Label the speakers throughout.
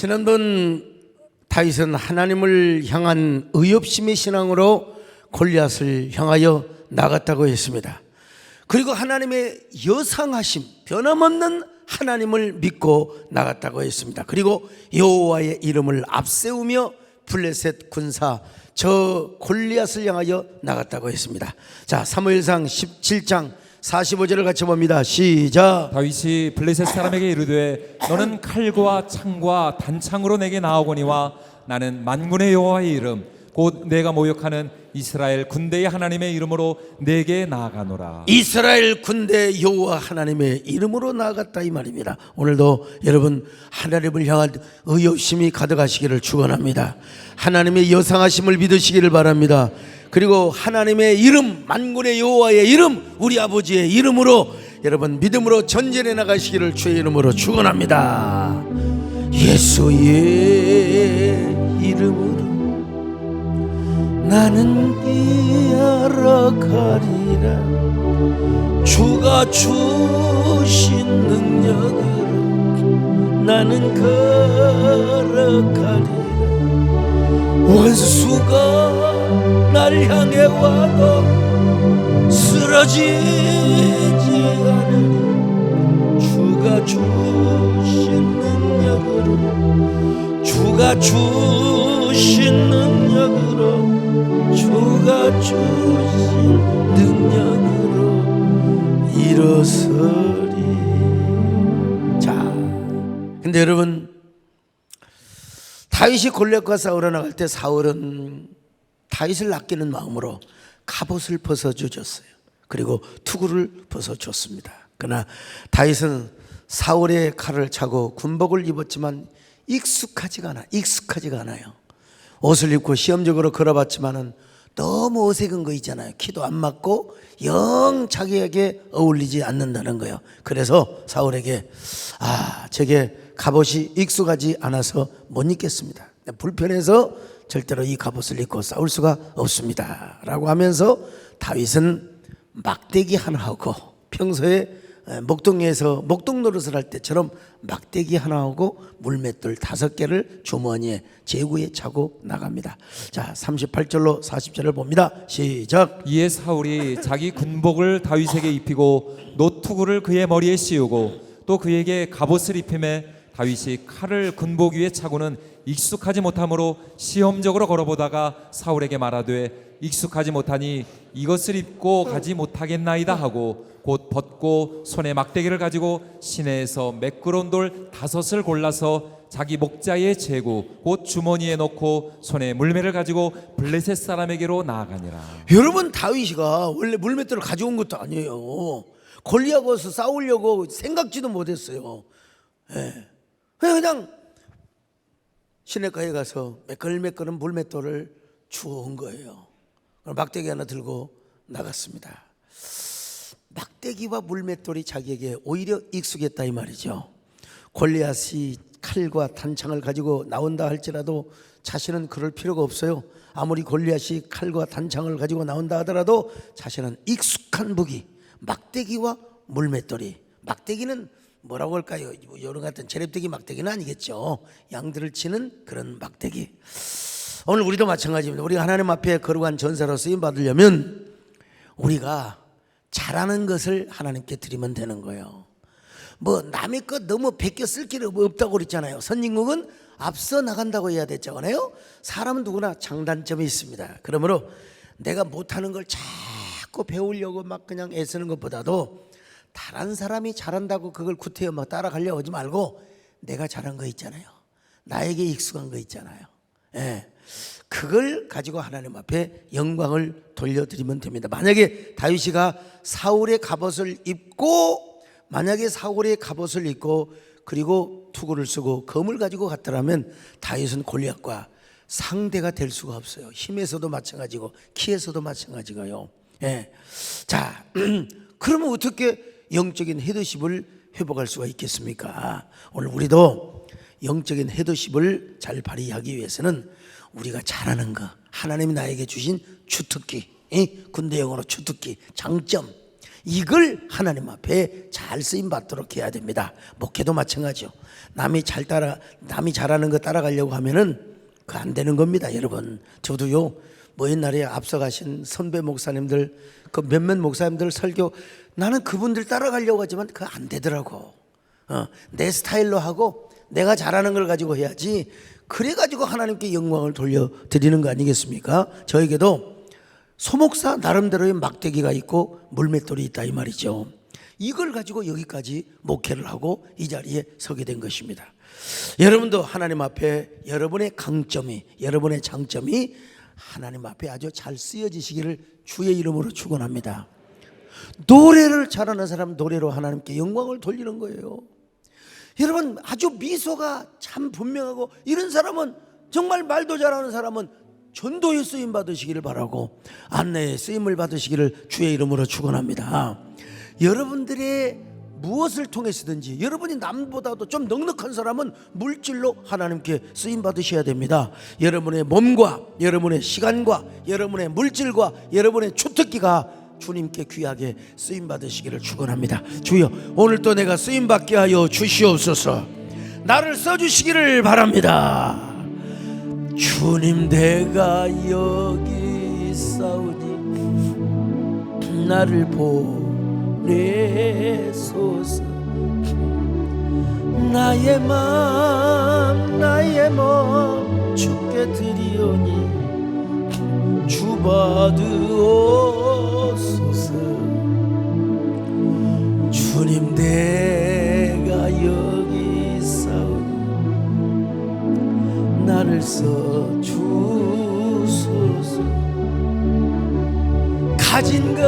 Speaker 1: 지난번 다윗은 하나님을 향한 의협심의 신앙으로 골리앗을 향하여 나갔다고 했습니다. 그리고 하나님의 여상하심, 변함없는 하나님을 믿고 나갔다고 했습니다. 그리고 여호와의 이름을 앞세우며 블레셋 군사 저 골리앗을 향하여 나갔다고 했습니다. 자, 사무엘상 17장 45절을 같이 봅니다. 시작.
Speaker 2: 다윗이 블레셋 사람에게 이르되 너는 칼과 창과 단창으로 내게 나오거니와 나는 만군의 여호와의 이름 곧 내가 모욕하는 이스라엘 군대의 하나님의 이름으로 내게 나아가노라.
Speaker 1: 이스라엘 군대 여호와 하나님의 이름으로 나아갔다 이 말입니다. 오늘도 여러분 하나님을 향한 의협심이 가득하시기를 축원합니다. 하나님의 여상하심을 믿으시기를 바랍니다. 그리고 하나님의 이름, 만군의 여호와의 이름, 우리 아버지의 이름으로 여러분 믿음으로 전진해 나가시기를 주의 이름으로 축원합니다. 예수의 이름으로 나는 이어가리라. 주가 주신 능력으로 나는 걸어가리라. 원수가 날 향해 와도 쓰러지지 않으리. 주가 주신 능력으로 주가 주신 능력으로 주가 주신 능력으로 일어서리. 자, 근데 여러분 다윗이 골리앗과 싸우러 나갈 때 사울은 다윗을 아끼는 마음으로 갑옷을 벗어주셨어요. 그리고 투구를 벗어줬습니다. 그러나 다윗은 사울의 칼을 차고 군복을 입었지만 익숙하지가 않아요. 옷을 입고 시험적으로 걸어봤지만은 너무 어색한 거 있잖아요. 키도 안 맞고 영 자기에게 어울리지 않는다는 거예요. 그래서 사울에게 저게 갑옷이 익숙하지 않아서 못 입겠습니다. 불편해서 절대로 이 갑옷을 입고 싸울 수가 없습니다 라고 하면서 다윗은 막대기 하나 하고 평소에 목동에서 목동 노릇을 할 때처럼 막대기 하나 하고 물맷돌 5개를 주머니에 제구에 차고 나갑니다. 자, 38절로 40절을 봅니다. 시작.
Speaker 2: 이에 사울이 자기 군복을 다윗에게 입히고 노투구를 그의 머리에 씌우고 또 그에게 갑옷을 입히매 다윗이 칼을 군복 위에 차고는 익숙하지 못하므로 시험적으로 걸어보다가 사울에게 말하되 익숙하지 못하니 이것을 입고 가지 못하겠나이다 하고 곧 벗고 손에 막대기를 가지고 시내에서 매끄러운 돌 5을 골라서 자기 목자에 재고 곧 주머니에 넣고 손에 물매를 가지고 블레셋 사람에게로 나아가니라.
Speaker 1: 여러분 다윗이가 원래 물맷돌을 가져온 것도 아니에요. 골리앗과 싸우려고 생각지도 못했어요. 그냥 시내가에 가서 매끌매끌한 물맷돌을 주워온 거예요. 막대기 하나 들고 나갔습니다. 막대기와 물맷돌이 자기에게 오히려 익숙했다 이 말이죠. 골리앗이 칼과 단창을 가지고 나온다 할지라도 자신은 그럴 필요가 없어요. 아무리 골리앗이 칼과 단창을 가지고 나온다 하더라도 자신은 익숙한 무기 막대기와 물맷돌이. 막대기는 뭐라고 할까요? 요런 같은 재래대기 막대기는 아니겠죠. 양들을 치는 그런 막대기. 오늘 우리도 마찬가지입니다. 우리가 하나님 앞에 거룩한 전사로 쓰임 받으려면 우리가 잘하는 것을 하나님께 드리면 되는 거예요. 뭐 남의 것 너무 베껴 쓸 길이 없다고 그랬잖아요. 선진국은 앞서 나간다고 해야 됐잖아요. 사람은 누구나 장단점이 있습니다. 그러므로 내가 못하는 걸 자꾸 배우려고 막 그냥 애쓰는 것보다도 다른 사람이 잘한다고 그걸 구태여 막 따라가려고 하지 말고 내가 잘한 거 있잖아요. 나에게 익숙한 거 있잖아요. 그걸 가지고 하나님 앞에 영광을 돌려드리면 됩니다. 만약에 다윗이가 사울의 갑옷을 입고 그리고 투구를 쓰고 검을 가지고 갔더라면 다윗은 골리앗과 상대가 될 수가 없어요. 힘에서도 마찬가지고 키에서도 마찬가지고요. 자, 그러면 어떻게 영적인 헤드십을 회복할 수가 있겠습니까? 오늘 우리도 영적인 헤드십을 잘 발휘하기 위해서는 우리가 잘하는 거, 하나님이 나에게 주신 주특기, 군대 용어로 주특기, 장점, 이걸 하나님 앞에 잘 쓰임 받도록 해야 됩니다. 목회도 마찬가지요. 남이 잘하는 거 따라가려고 하면은 그 안 되는 겁니다, 여러분. 저도요, 뭐 옛날에 앞서가신 선배 목사님들, 그 몇몇 목사님들 설교, 나는 그분들 따라가려고 하지만 그거 안 되더라고. 내 스타일로 하고 내가 잘하는 걸 가지고 해야지. 그래가지고 하나님께 영광을 돌려드리는 거 아니겠습니까? 저에게도 소목사 나름대로의 막대기가 있고 물맷돌이 있다 이 말이죠. 이걸 가지고 여기까지 목회를 하고 이 자리에 서게 된 것입니다. 여러분도 하나님 앞에 여러분의 강점이, 여러분의 장점이 하나님 앞에 아주 잘 쓰여지시기를 주의 이름으로 축원합니다. 노래를 잘하는 사람은 노래로 하나님께 영광을 돌리는 거예요. 여러분, 아주 미소가 참 분명하고 이런 사람은, 정말 말도 잘하는 사람은 전도에 쓰임 받으시기를 바라고 안내에 쓰임을 받으시기를 주의 이름으로 축원합니다. 여러분들의 무엇을 통해서든지, 여러분이 남보다도 좀 넉넉한 사람은 물질로 하나님께 쓰임 받으셔야 됩니다. 여러분의 몸과 여러분의 시간과 여러분의 물질과 여러분의 주특기가 주님께 귀하게 쓰임 받으시기를 축원합니다. 주여, 오늘 또 내가 쓰임 받게 하여 주시옵소서. 나를 써주시기를 바랍니다. 주님, 내가 여기 있사오니 나를 보내소서. 나의 마음 주께 드리오니 주 받으옵소서. 주님, 내가 여기 있사오니 나를 써주소서. 가진 것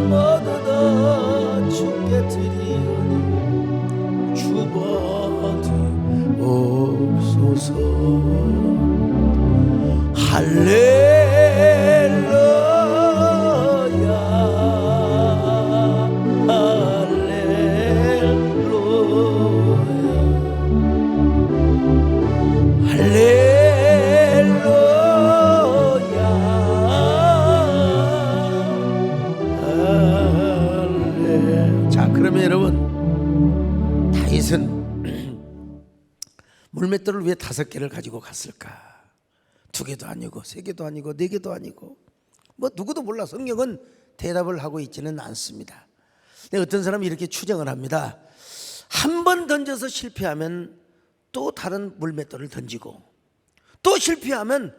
Speaker 1: 모두 다 주께 드리오니 주 받으옵소서. 할렐루야, 할렐루야, 할렐루야, 할렐루야. 자, 그러면 여러분, 다윗은 물맷돌을 왜 5개를 가지고 갔을까? 2개도 아니고 3개도 아니고 4개도 아니고 뭐 누구도 몰라. 성경은 대답을 하고 있지는 않습니다. 근데 어떤 사람이 이렇게 추정을 합니다. 한 번 던져서 실패하면 또 다른 물맷돌을 던지고, 또 실패하면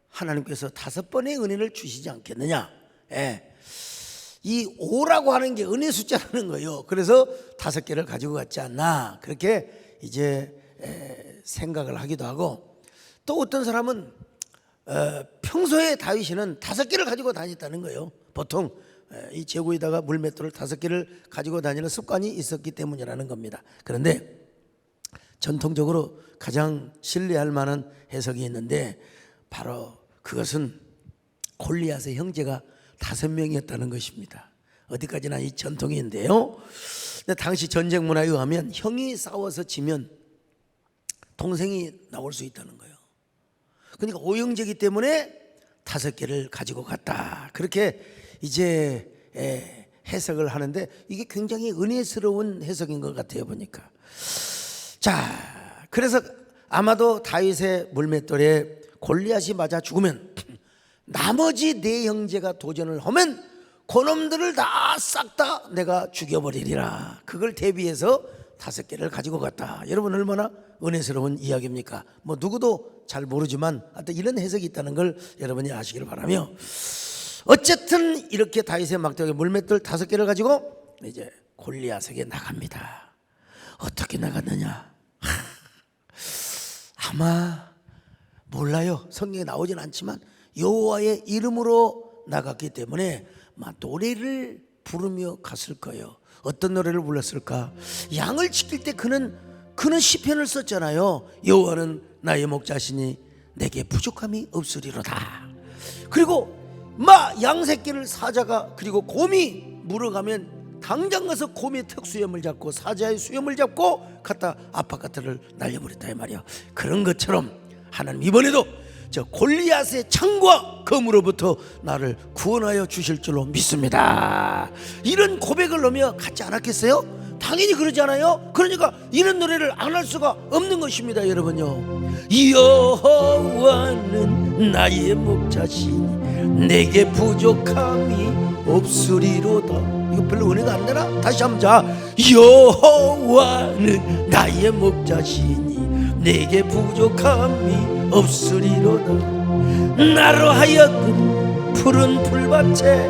Speaker 1: 하나님께서 5번의 은혜를 주시지 않겠느냐. 이 5라고 하는 게 은혜 숫자라는 거예요. 그래서 5개를 가지고 갔지 않나, 그렇게 이제 생각을 하기도 하고, 또 어떤 사람은 평소에 다윗이는 5개를 가지고 다녔다는 거예요. 보통 이 제구에다가 물맷돌을 5개를 가지고 다니는 습관이 있었기 때문이라는 겁니다. 그런데 전통적으로 가장 신뢰할 만한 해석이 있는데, 바로 그것은 골리앗의 형제가 5명이었다는 것입니다. 어디까지나 이 전통인데요. 근데 당시 전쟁 문화에 의하면 형이 싸워서 지면 동생이 나올 수 있다는 거예요. 그러니까 오형제이기 때문에 5개를 가지고 갔다, 그렇게 이제 해석을 하는데, 이게 굉장히 은혜스러운 해석인 것 같아요, 보니까. 자, 그래서 아마도 다윗의 물맷돌에 골리앗이 맞아 죽으면 나머지 4형제가 도전을 하면 그놈들을 다 싹 다 내가 죽여버리리라, 그걸 대비해서 5개를 가지고 갔다. 여러분, 얼마나 은혜스러운 이야기입니까? 뭐 누구도 잘 모르지만 하여튼 이런 해석이 있다는 걸 여러분이 아시기를 바라며, 어쨌든 이렇게 다윗의 막대기에 물맷돌 5개를 가지고 이제 골리앗에게 나갑니다. 어떻게 나갔느냐? 아마 몰라요. 성경에 나오진 않지만 여호와의 이름으로 나갔기 때문에 막 노래를 부르며 갔을 거예요. 어떤 노래를 불렀을까? 양을 지킬 때 그는 시편을 썼잖아요. 여호와는 나의 목자시니 내게 부족함이 없으리로다. 그리고 막 양새끼를 사자가, 그리고 곰이 물어가면 당장 가서 곰의 턱수염을 잡고 사자의 수염을 잡고 갖다 아파트를 날려버렸다 이 말이야. 그런 것처럼 하나님 이번에도 저 골리앗의 창과 검으로부터 나를 구원하여 주실 줄로 믿습니다. 이런 고백을 넣으며 갖지 않았겠어요? 당연히 그러지 않아요? 그러니까 이런 노래를 안 할 수가 없는 것입니다. 여러분요, 여호와는 나의 목자시니 내게 부족함이 없으리로다. 이거 별로 은혜가 안 되나? 다시 한번. 자, 여호와는 나의 목자시니 내게 부족함이 없으리로다. 나로 하여금 푸른 풀밭에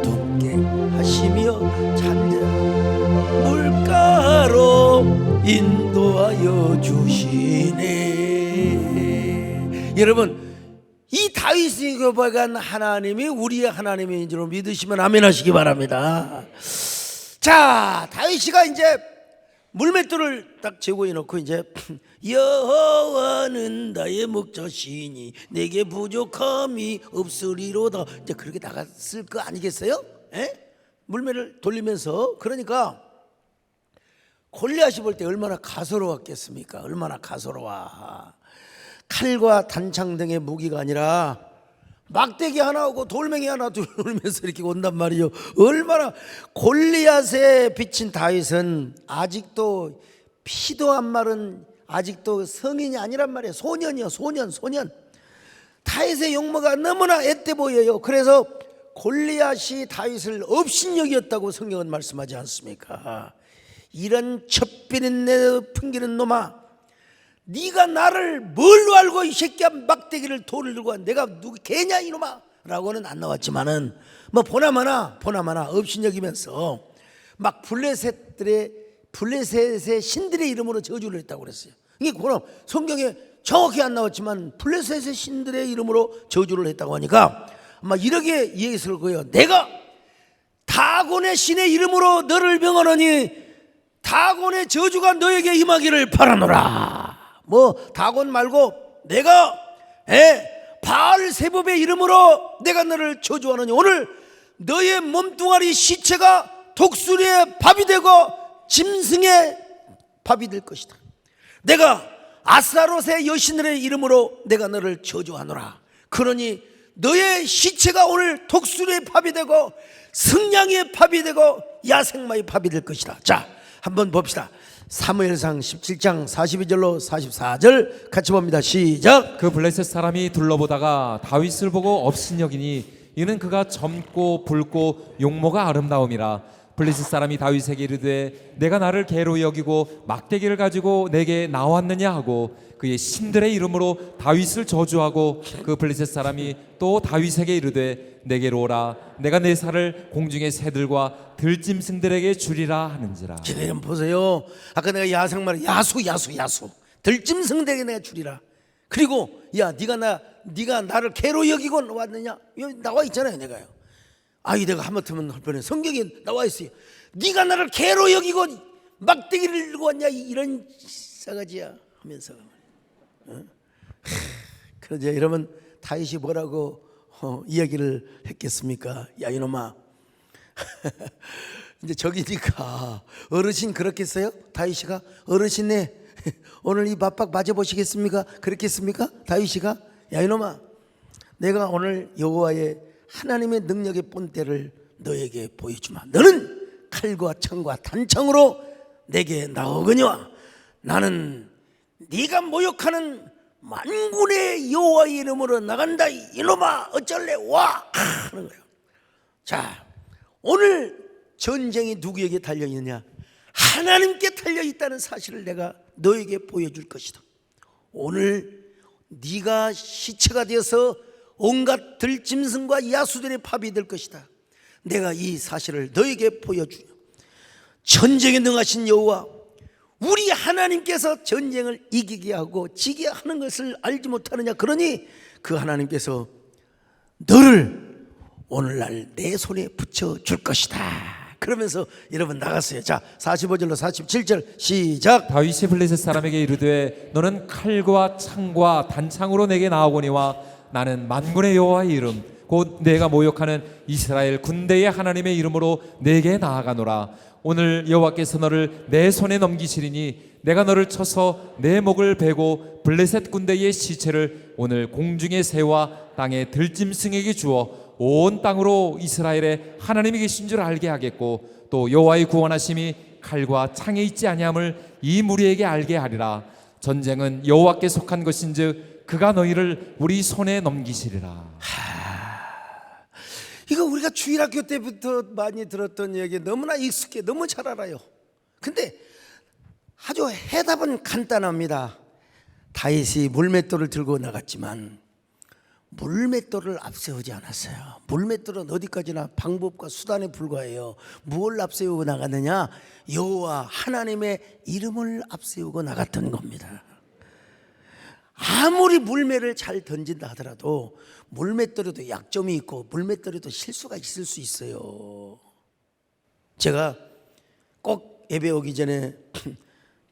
Speaker 1: 눕게 하시며 잔잔한 물가로 인도하여 주시네. 여러분, 이 다윗이 고백한 하나님이 우리의 하나님인 줄 믿으시면 아멘 하시기 바랍니다. 자, 다윗이가 이제 물맷돌을 딱 제고해 놓고 이제 여호와는 나의 목자시니 내게 부족함이 없으리로다, 이제 그렇게 나갔을 거 아니겠어요? 물매를 돌리면서. 그러니까 골리앗이 볼 때 얼마나 가소로웠겠습니까? 얼마나 가소로워. 칼과 단창 등의 무기가 아니라 막대기 하나 오고 돌멩이 하나 돌면서 이렇게 온단 말이죠. 얼마나. 골리앗에 비친 다윗은 아직도 피도 안 마른 아직도 성인이 아니란 말이에요. 소년이요, 소년. 다윗의 용모가 너무나 앳돼 보여요. 그래서 골리앗이 다윗을 업신여겼다고 성경은 말씀하지 않습니까? 이런 첩비린내 풍기는 놈아, 네가 나를 뭘로 알고 이 새끼야 막대기를 돌을 들고 와. 내가 누구 개냐 이놈아 라고는 안 나왔지만은 뭐 보나마나 업신여기면서 막 블레셋의 신들의 이름으로 저주를 했다고 그랬어요. 이게 그럼 성경에 정확히 안 나왔지만 블레셋의 신들의 이름으로 저주를 했다고 하니까 아마 이렇게 이해했을 거예요. 내가 다곤의 신의 이름으로 너를 명하노니 다곤의 저주가 너에게 임하기를 바라노라. 뭐 다곤 말고 내가 바알세붑의 이름으로 내가 너를 저주하노니 오늘 너의 몸뚱아리 시체가 독수리의 밥이 되고 짐승의 밥이 될 것이다. 내가 아스타롯의 여신들의 이름으로 내가 너를 저주하노라. 그러니 너의 시체가 오늘 독수리의 밥이 되고 승냥이의 밥이 되고 야생마의 밥이 될 것이다. 자, 한번 봅시다. 사무엘상 17장 42절로 44절 같이 봅니다. 시작.
Speaker 2: 그 블레셋 사람이 둘러보다가 다윗을 보고 업신여기니 이는 그가 젊고 붉고 용모가 아름다움이라. 블레셋 사람이 다윗에게 이르되 내가 나를 개로 여기고 막대기를 가지고 내게 나왔느냐 하고 그의 신들의 이름으로 다윗을 저주하고 그 블레셋 사람이 또 다윗에게 이르되 내게로 오라. 내가 내 살을 공중의 새들과 들짐승들에게 주리라 하는지라.
Speaker 1: 지금 보세요. 아까 내가 야생말 야수 들짐승들에게 내가 주리라. 그리고 야 네가 나를 개로 여기고 왔느냐? 여기 나와 있잖아요. 내가요. 내가 하마터면 할 뻔해. 성경에 나와 있어요. 네가 나를 개로 여기고 막대기를 들고 왔냐 이런 싸가지야 하면서. 그러자 여러분 다윗이 뭐라고 이야기를 했겠습니까? 야 이놈아. 이제 저기니까 어르신 그렇겠어요? 다윗이가 어르신네 오늘 이 맞박 맞아보시겠습니까? 그렇겠습니까? 다윗이가 야 이놈아, 내가 오늘 여호와의 하나님의 능력의 본때를 너에게 보여주마. 너는 칼과 창과 단창으로 내게 나오거니와 나는 네가 모욕하는 만군의 여호와의 이름으로 나간다. 이놈아 어쩔래 와 하는 거예요. 자, 오늘 전쟁이 누구에게 달려있느냐? 하나님께 달려있다는 사실을 내가 너에게 보여줄 것이다. 오늘 네가 시체가 되어서 온갖 들짐승과 야수들의 밥이 될 것이다. 내가 이 사실을 너에게 보여주냐. 전쟁에 능하신 여호와 우리 하나님께서 전쟁을 이기게 하고 지게 하는 것을 알지 못하느냐. 그러니 그 하나님께서 너를 오늘날 내 손에 붙여줄 것이다. 그러면서 여러분 나갔어요. 자, 45절로 47절 시작.
Speaker 2: 다윗이 블레셋 사람에게 이르되 너는 칼과 창과 단창으로 내게 나오거니와 나는 만군의 여호와의 이름 곧 내가 모욕하는 이스라엘 군대의 하나님의 이름으로 내게 나아가노라. 오늘 여호와께서 너를 내 손에 넘기시리니 내가 너를 쳐서 내 목을 베고 블레셋 군대의 시체를 오늘 공중의 새와 땅의 들짐승에게 주어 온 땅으로 이스라엘의 하나님이 계신 줄 알게 하겠고 또 여호와의 구원하심이 칼과 창에 있지 아니함을 이 무리에게 알게 하리라. 전쟁은 여호와께 속한 것인즉 그가 너희를 우리 손에 넘기시리라.
Speaker 1: 이거 우리가 주일학교 때부터 많이 들었던 얘기, 너무나 익숙해, 너무 잘 알아요. 근데 아주 해답은 간단합니다. 다윗이 물맷돌을 들고 나갔지만 물맷돌을 앞세우지 않았어요. 물맷돌은 어디까지나 방법과 수단에 불과해요. 무엇을 앞세우고 나갔느냐? 여호와 하나님의 이름을 앞세우고 나갔던 겁니다. 아무리 물매를 잘 던진다 하더라도 물맷돌에도 약점이 있고 물맷돌에도 실수가 있을 수 있어요. 제가 꼭 예배 오기 전에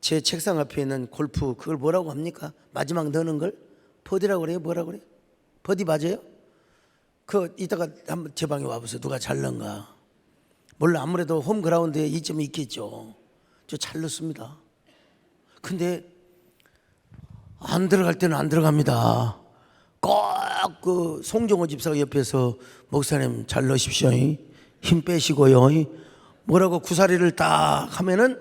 Speaker 1: 제 책상 앞에 있는 골프, 그걸 뭐라고 합니까? 마지막 넣는 걸 버디라고 그래요? 뭐라고 그래요? 버디 맞아요? 그 이따가 한번 제 방에 와보세요. 누가 잘 넣은가? 몰라. 아무래도 홈그라운드에 이점이 있겠죠. 저 잘 넣습니다. 근데 안 들어갈 때는 안 들어갑니다. 꼭 그 송정호 집사 옆에서 목사님 잘 넣으십시오. 힘 빼시고요. 뭐라고 구사리를 딱 하면은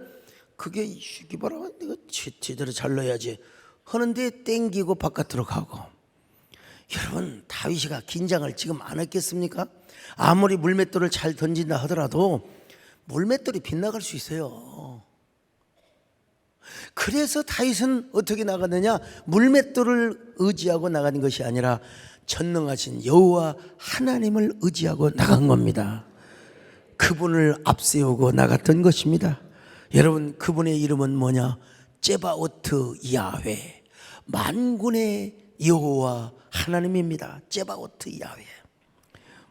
Speaker 1: 그게 이게 봐라, 내가 제대로 잘 넣어야지 하는데 땡기고 바깥으로 가고. 여러분, 다윗이가 긴장을 지금 안 했겠습니까? 아무리 물맷돌을 잘 던진다 하더라도 물맷돌이 빗나갈 수 있어요. 그래서 다윗은 어떻게 나갔느냐? 물맷돌을 의지하고 나가는 것이 아니라 전능하신 여호와 하나님을 의지하고 나간 겁니다. 그분을 앞세우고 나갔던 것입니다. 여러분, 그분의 이름은 뭐냐? 제바오트 야훼, 만군의 여호와 하나님입니다. 제바오트 야훼,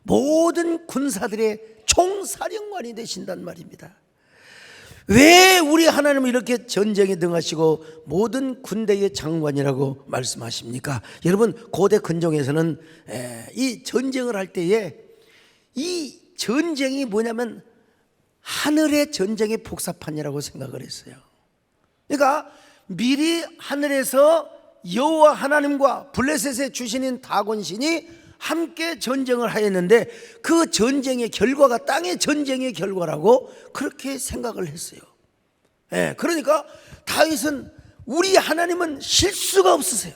Speaker 1: 모든 군사들의 총사령관이 되신단 말입니다. 왜 우리 하나님은 이렇게 전쟁에 등하시고 모든 군대의 장관이라고 말씀하십니까? 여러분, 고대 근정에서는 이 전쟁을 할 때에 이 전쟁이 뭐냐면 하늘의 전쟁의 복사판이라고 생각을 했어요. 그러니까 미리 하늘에서 여호와 하나님과 블레셋의 주신인 다곤신이 함께 전쟁을 하였는데 그 전쟁의 결과가 땅의 전쟁의 결과라고 그렇게 생각을 했어요. 그러니까 다윗은 우리 하나님은 실수가 없으세요.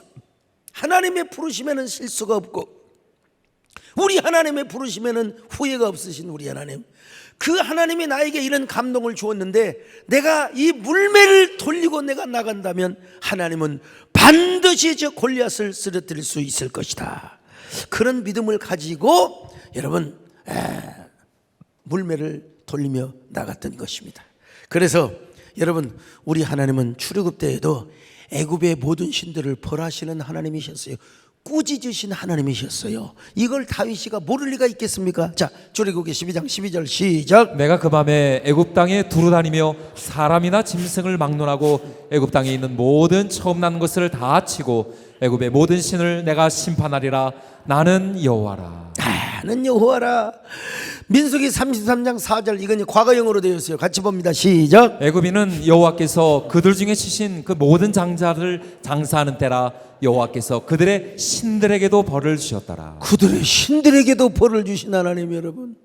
Speaker 1: 하나님의 부르심에는 실수가 없고 우리 하나님의 부르심에는 후회가 없으신 우리 하나님, 그 하나님이 나에게 이런 감동을 주었는데 내가 이 물매를 돌리고 내가 나간다면 하나님은 반드시 저 골리앗을 쓰러뜨릴 수 있을 것이다. 그런 믿음을 가지고 여러분 물매를 돌리며 나갔던 것입니다. 그래서 여러분, 우리 하나님은 출애굽 때에도 애굽의 모든 신들을 벌하시는 하나님이셨어요. 꾸짖으신 하나님이셨어요. 이걸 다윗이가 모를 리가 있겠습니까? 자, 출애굽기 12장 12절 시작.
Speaker 2: 내가 그 밤에 애굽 땅에 두루 다니며 사람이나 짐승을 막론하고 애굽 땅에 있는 모든 처음 난 것을 다 치고 애굽의 모든 신을 내가 심판하리라. 나는 여호와라.
Speaker 1: 나는 여호와라. 민수기 33장 4절, 이건 과거형으로 되어 있어요. 같이 봅니다. 시작.
Speaker 2: 애굽인은 여호와께서 그들 중에 치신 그 모든 장자를 장사하는 때라. 여호와께서 그들의 신들에게도 벌을 주셨더라.
Speaker 1: 그들의 신들에게도 벌을 주신 하나님, 여러분,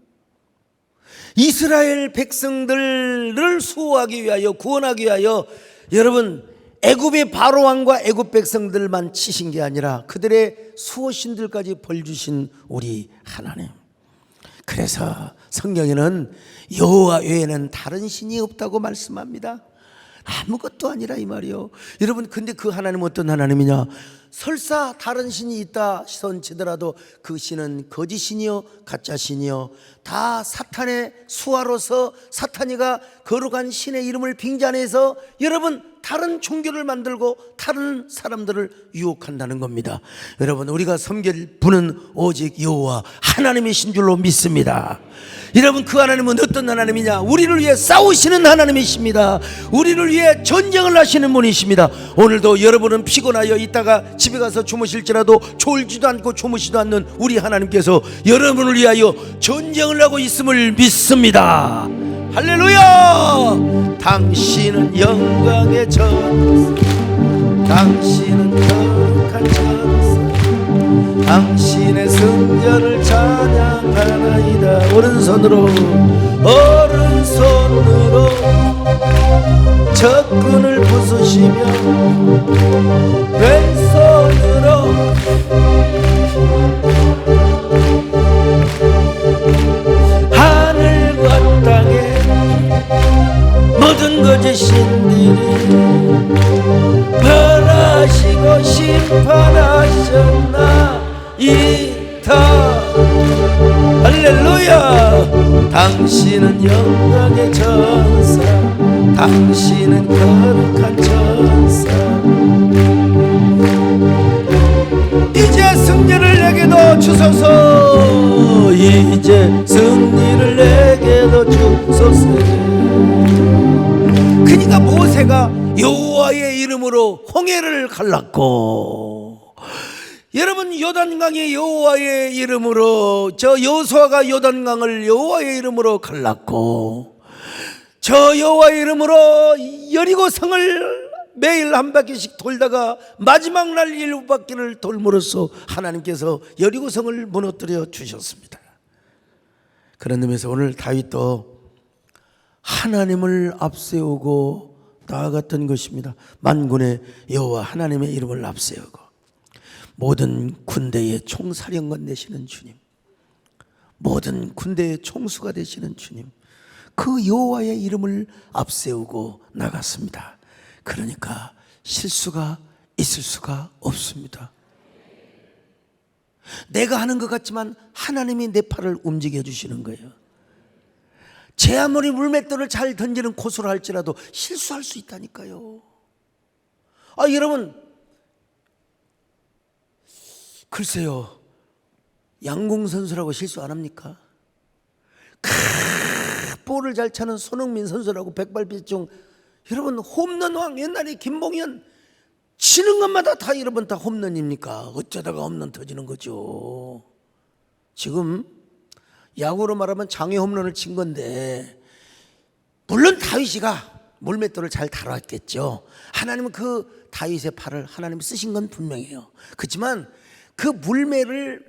Speaker 1: 이스라엘 백성들을 수호하기 위하여, 구원하기 위하여 여러분 애굽의 바로 왕과 애굽 백성들만 치신 게 아니라 그들의 수호신들까지 벌 주신 우리 하나님. 그래서 성경에는 여호와 외에는 다른 신이 없다고 말씀합니다. 아무것도 아니라 이 말이요. 여러분, 근데 그 하나님은 어떤 하나님이냐? 설사 다른 신이 있다 손치더라도 그 신은 거짓 신이요 가짜 신이요 다 사탄의 수하로서 사탄이가 거룩한 신의 이름을 빙자해서 여러분 다른 종교를 만들고 다른 사람들을 유혹한다는 겁니다. 여러분, 우리가 섬길 분은 오직 여호와 하나님이신 줄로 믿습니다. 여러분, 그 하나님은 어떤 하나님이냐? 우리를 위해 싸우시는 하나님이십니다. 우리를 위해 전쟁을 하시는 분이십니다. 오늘도 여러분은 피곤하여 있다가 집에 가서 주무실지라도 졸지도 않고 주무시도 않는 우리 하나님께서 여러분을 위하여 전쟁을 하고 있음을 믿습니다. 할렐루야! 당신은 영광의 전사, 당신은 거룩한 전사, 당신의 성전을 찬양하나이다. 오른손으로 적군을 부수시며 왼손으로 하늘과 땅에 모든 것의 신들이 벌하시고 심판하셨나이다. 할렐루야! 당신은 영광의 전사, 당신은 거룩한 전사. 이제 승리를 내게도 주소서, 이제 승리를 내게도 주소서. 그러니까 모세가 여호와의 이름으로 홍해를 갈랐고, 여러분, 요단강이 여호와의 이름으로, 저 여호수아가 요단강을 여호와의 이름으로 갈랐고, 저 여호와의 이름으로 여리고성을 매일 한 바퀴씩 돌다가 마지막 날 7바퀴를 돌므로써 하나님께서 여리고성을 무너뜨려 주셨습니다. 그런 의미에서 오늘 다윗도 하나님을 앞세우고 나아갔던 것입니다. 만군의 여호와 하나님의 이름을 앞세우고 모든 군대의 총사령관 되시는 주님, 모든 군대의 총수가 되시는 주님, 그 여호와의 이름을 앞세우고 나갔습니다. 그러니까 실수가 있을 수가 없습니다. 내가 하는 것 같지만 하나님이 내 팔을 움직여 주시는 거예요. 제 아무리 물맷돌을 잘 던지는 고수를 할지라도 실수할 수 있다니까요. 여러분, 글쎄요, 양궁 선수라고 실수 안 합니까? 볼을 잘 차는 손흥민 선수라고 백발백중, 여러분 홈런 왕, 옛날에 김봉현 치는 것마다 다 여러분 다 홈런입니까? 어쩌다가 홈런 터지는 거죠. 지금 야구로 말하면 장애 홈런을 친 건데, 물론 다윗이가 물맷돌을 잘 다뤘겠죠. 하나님은 그 다윗의 팔을 하나님이 쓰신 건 분명해요. 그렇지만 그 물매를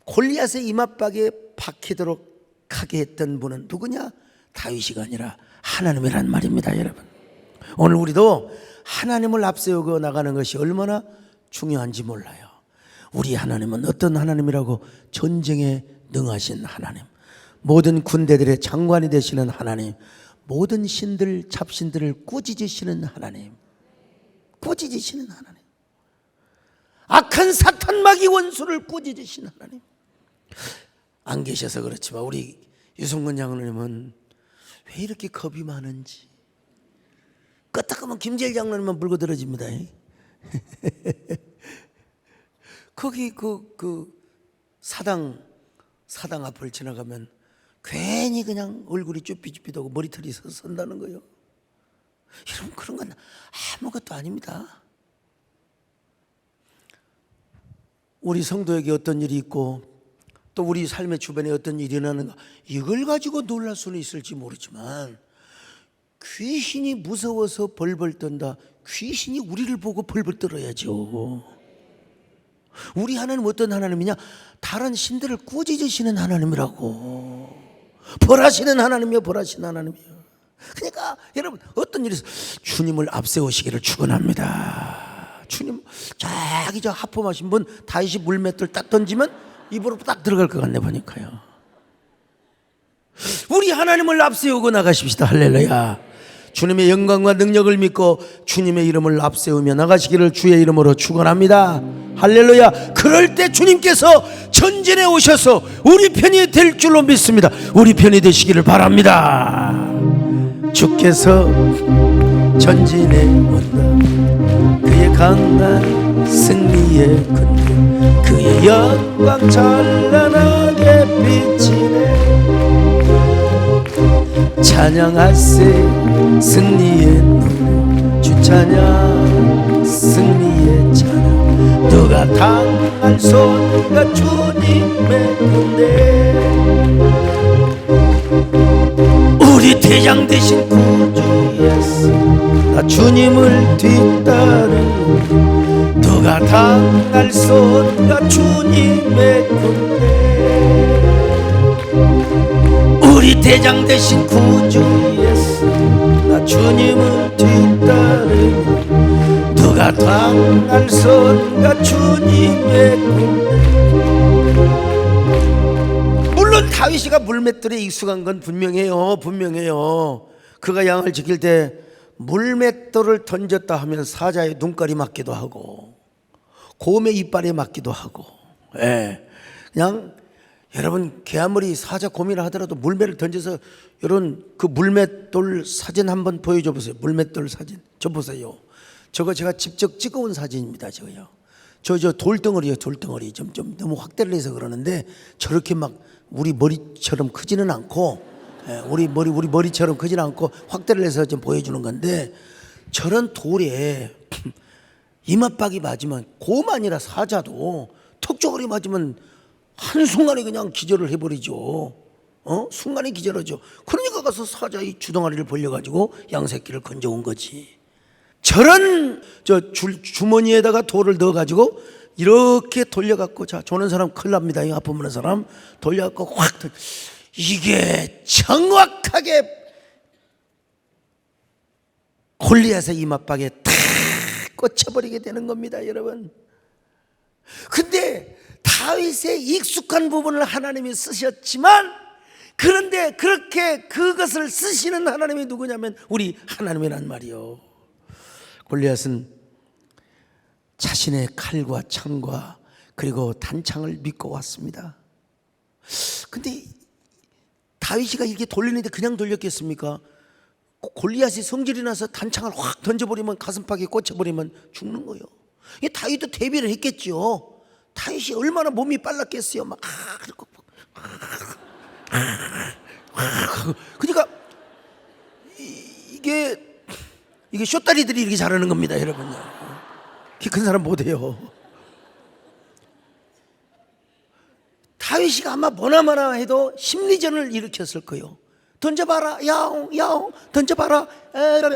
Speaker 1: 골리앗의 이맛박에 박히도록 하게 했던 분은 누구냐? 다윗이 아니라 하나님이란 말입니다. 여러분, 오늘 우리도 하나님을 앞세우고 나가는 것이 얼마나 중요한지 몰라요. 우리 하나님은 어떤 하나님이라고? 전쟁에 능하신 하나님, 모든 군대들의 장관이 되시는 하나님, 모든 신들 잡신들을 꾸짖으시는 하나님, 꾸짖으시는 하나님, 악한 사탄 마귀 원수를 꾸짖으시는 하나님. 안 계셔서 그렇지만 우리 유성근 장로님은 왜 이렇게 겁이 많은지 끄떡하면 김재일 장로님만 물고 들어집니다. 거기 그 사당 앞을 지나가면 괜히 그냥 얼굴이 쭈삐쭈삐하고 머리털이 선다는 거예요. 여러분, 그런 건 아무것도 아닙니다. 우리 성도에게 어떤 일이 있고 또 우리 삶의 주변에 어떤 일이 일어나는가, 이걸 가지고 놀랄 수는 있을지 모르지만 귀신이 무서워서 벌벌 떤다. 귀신이 우리를 보고 벌벌 떨어야죠. 우리 하나님 어떤 하나님이냐? 다른 신들을 꾸짖으시는 하나님이라고. 벌하시는 하나님이요, 벌하시는 하나님이요. 그러니까 여러분, 어떤 일이 있어 주님을 앞세우시기를 축원합니다. 주님, 저기 저 하품하신 분 다윗이 물맷돌 딱 던지면 입으로 딱 들어갈 것 같네 보니까요. 우리 하나님을 앞세우고 나가십시다. 할렐루야. 주님의 영광과 능력을 믿고 주님의 이름을 앞세우며 나가시기를 주의 이름으로 축원합니다. 할렐루야. 그럴 때 주님께서 전진해 오셔서 우리 편이 될 줄로 믿습니다. 우리 편이 되시기를 바랍니다. 주께서 전진해 온다. 그의 강한 승리의 군대, 그의 영광 찬란하게 비치네. 찬양하세 승리의 노래, 주 찬양 승리의 찬양. 누가 당할 손과 주님의 군대, 우리 대장 되신 구주 예수, 나 주님을 뒤따르. 누가 당할 손과 주님의 군대, 우리 대장 되신 구주 예수, 나 주님을 뒤따르. 누가 당할 손과 주님의 군대. 물론 다윗이가 물맷돌에 익숙한 건 분명해요. 그가 양을 지킬 때 물맷돌을 던졌다 하면 사자의 눈깔이 맞기도 하고 곰의 이빨에 맞기도 하고, 그냥 여러분 개 아무리 사자 곰이라 하더라도 물맷을 던져서 이런 그 물맷돌 사진 한번 보여줘 보세요. 물맷돌 사진 저 보세요. 저거 제가 직접 찍어온 사진입니다. 저거요. 저 돌덩어리요. 돌덩어리 좀 너무 확대를 해서 그러는데 저렇게 막 우리 머리처럼 크지는 않고, 우리 머리처럼 크지는 않고 확대를 해서 좀 보여주는 건데, 저런 돌에 이맛박이 맞으면 곰 아니라 사자도 턱저고리 맞으면 한순간에 그냥 기절을 해버리죠. 순간에 기절하죠. 그러니까 가서 사자의 주둥아리를 벌려가지고 양새끼를 건져온 거지. 저런 주머니에다가 돌을 넣어가지고 이렇게 돌려갖고, 자, 조는 사람 큰일 납니다. 이 아픔 없는 사람 돌려갖고 확, 이게 정확하게 골리앗의 이맛박에 탁 꽂혀버리게 되는 겁니다, 여러분. 근데 다윗의 익숙한 부분을 하나님이 쓰셨지만, 그런데 그렇게 그것을 쓰시는 하나님이 누구냐면 우리 하나님이란 말이요. 골리앗은 자신의 칼과 창과 그리고 단창을 믿고 왔습니다. 근데 다윗이가 이렇게 돌리는데 그냥 돌렸겠습니까? 골리앗이 성질이 나서 단창을 확 던져버리면, 가슴팍에 꽂혀버리면 죽는 거예요. 다윗도 대비를 했겠죠. 다윗이 얼마나 몸이 빨랐겠어요. 막 그러니까 이게 쇼다리들이 이렇게 잘하는 겁니다, 여러분요. 키 큰 사람 못해요. 다윗이가 아마 뭐나마나 해도 심리전을 일으켰을 거예요. 던져봐라, 야옹, 던져봐라, 에라.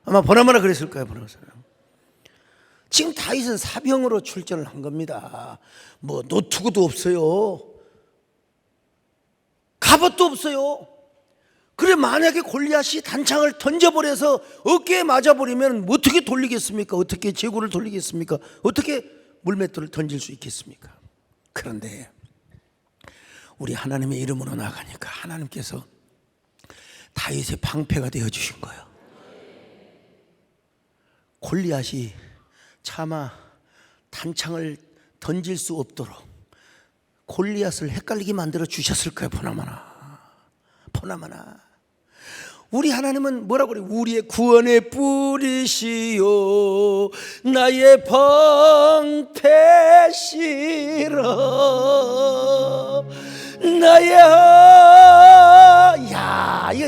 Speaker 1: 아마 보나마나 그랬을 거예요, 보나마나. 지금 다윗은 사병으로 출전을 한 겁니다. 뭐 노투구도 없어요. 갑옷도 없어요. 그래, 만약에 골리앗이 단창을 던져버려서 어깨에 맞아버리면 어떻게 돌리겠습니까? 어떻게 제구를 돌리겠습니까? 어떻게 물맷돌을 던질 수 있겠습니까? 그런데 우리 하나님의 이름으로 나가니까 하나님께서 다윗의 방패가 되어주신 거예요. 골리앗이 차마 단창을 던질 수 없도록 골리앗을 헷갈리게 만들어 주셨을 거예요. 보나마나 우리 하나님은 뭐라고 그래요? 우리의 구원의 뿌리시요 나의 방패시라 나의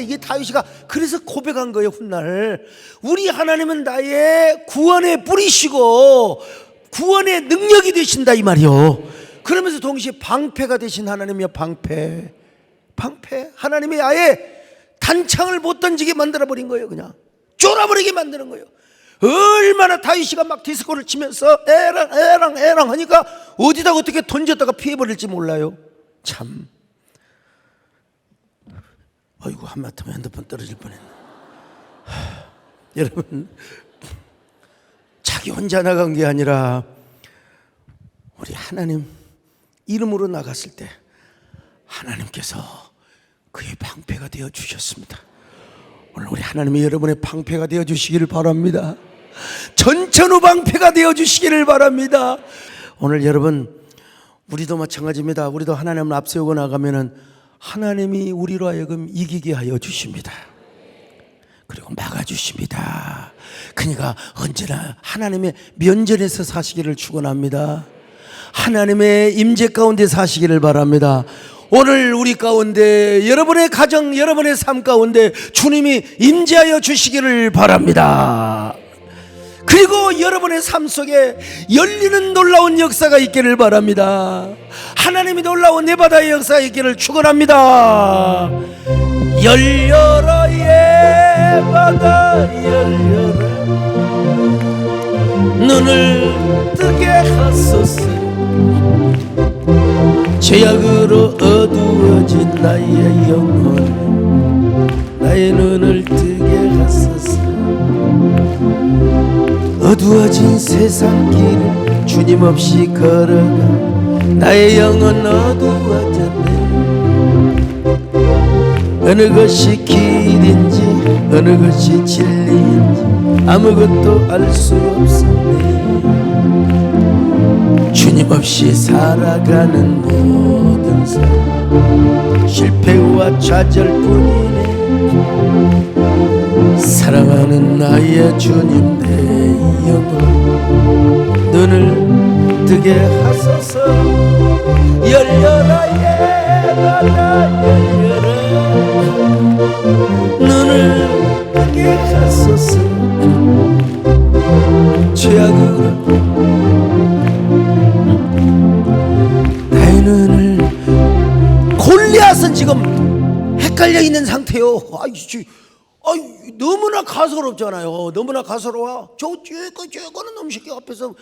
Speaker 1: 이게 다윗이가 그래서 고백한 거예요. 훗날 우리 하나님은 나의 구원의 뿌리시고 구원의 능력이 되신다, 이 말이요. 그러면서 동시에 방패가 되신 하나님이요. 방패 하나님이 아예 단창을 못 던지게 만들어버린 거예요. 그냥 쫄아버리게 만드는 거예요. 얼마나 다윗이가 막 디스코를 치면서 에랑 하니까 어디다 어떻게 던졌다가 피해버릴지 몰라요. 참, 아이고, 한마디면 핸드폰 떨어질 뻔했네. 여러분, 자기 혼자 나간 게 아니라 우리 하나님 이름으로 나갔을 때 하나님께서 그의 방패가 되어 주셨습니다. 오늘 우리 하나님이 여러분의 방패가 되어 주시기를 바랍니다. 전천후 방패가 되어 주시기를 바랍니다. 오늘 여러분, 우리도 마찬가지입니다. 우리도 하나님을 앞세우고 나가면은 하나님이 우리로 하여금 이기게 하여 주십니다. 그리고 막아주십니다. 그러니까 언제나 하나님의 면전에서 사시기를 축원합니다. 하나님의 임재 가운데 사시기를 바랍니다. 오늘 우리 가운데 여러분의 가정, 여러분의 삶 가운데 주님이 임재하여 주시기를 바랍니다. 그리고 여러분의 삶 속에 열리는 놀라운 역사가 있기를 바랍니다. 하나님이 놀라운 내바다의 역사가 있기를 축원합니다. 열려라 예바다 열려라, 눈을 뜨게 하소서. 죄악으로 어두워진 나의 영혼, 나의 눈을 뜨게 하소서. 어두워진 세상 길을 주님 없이 걸어가 나의 영혼 어두워졌네. 어느 것이 길인지 어느 것이 진리인지 아무것도 알 수 없었네. 주님 없이 살아가는 모든 삶 실패와 좌절뿐이네. 사랑하는 나의 주님 내 영혼, 눈을 뜨게 하소서. 열려라 예바다 열려라, 눈을 뜨게 하소서. 죄악으로 나의 눈을. 골리앗은 지금 헷갈려 있는 상태요. 너무나 가소롭잖아요. 너무나 가소로워. 저거는 놈 새끼 앞에서